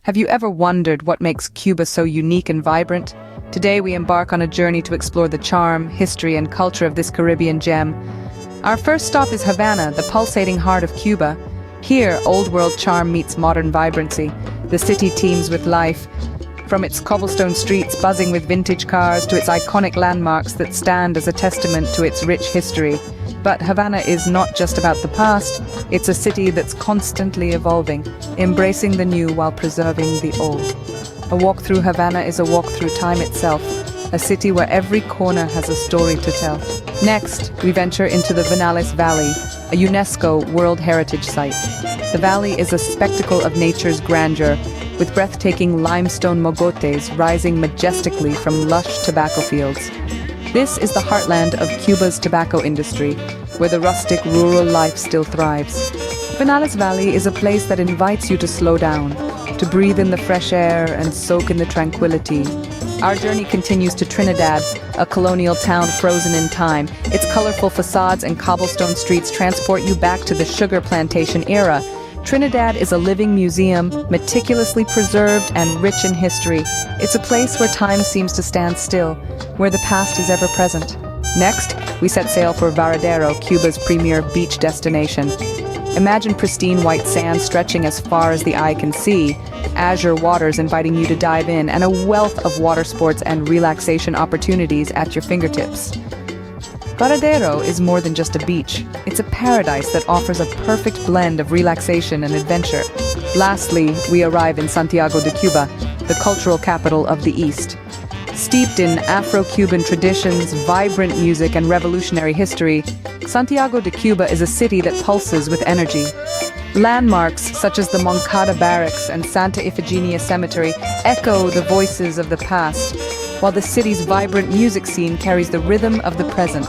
Have you ever wondered what makes Cuba so unique and vibrant? Today we embark on a journey to explore the charm, history, and culture of this Caribbean gem. Our first stop is Havana, the pulsating heart of Cuba. Here, old-world charm meets modern vibrancy. The city teems with life, from its cobblestone streets buzzing with vintage cars to its iconic landmarks that stand as a testament to its rich history. But Havana is not just about the past, it's a city that's constantly evolving, embracing the new while preserving the old. A walk through Havana is a walk through time itself, a city where every corner has a story to tell. Next, we venture into the Vinales Valley, a UNESCO World Heritage Site. The valley is a spectacle of nature's grandeur, with breathtaking limestone mogotes rising majestically from lush tobacco fields. This is the heartland of Cuba's tobacco industry, where the rustic rural life still thrives. Vinales Valley is a place that invites you to slow down, to breathe in the fresh air and soak in the tranquility. Our journey continues to Trinidad, a colonial town frozen in time. Its colorful facades and cobblestone streets transport you back to the sugar plantation era. Trinidad is a living museum, meticulously preserved and rich in history. It's a place where time seems to stand still, where the past is ever present. Next, we set sail for Varadero, Cuba's premier beach destination. Imagine pristine white sand stretching as far as the eye can see, azure waters inviting you to dive in, and a wealth of water sports and relaxation opportunities at your fingertips. Varadero is more than just a beach. It's a paradise that offers a perfect blend of relaxation and adventure. Lastly, we arrive in Santiago de Cuba, the cultural capital of the East. Steeped in Afro-Cuban traditions, vibrant music, and revolutionary history, Santiago de Cuba is a city that pulses with energy. Landmarks such as the Moncada Barracks and Santa Ifigenia Cemetery echo the voices of the past, while the city's vibrant music scene carries the rhythm of the present.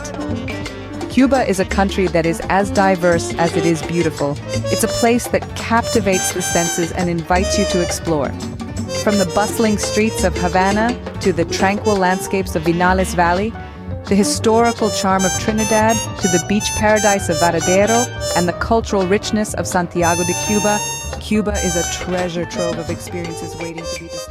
Cuba is a country that is as diverse as it is beautiful. It's a place that captivates the senses and invites you to explore. From the bustling streets of Havana to the tranquil landscapes of Vinales Valley, the historical charm of Trinidad to the beach paradise of Varadero and the cultural richness of Santiago de Cuba, Cuba is a treasure trove of experiences waiting to be discovered.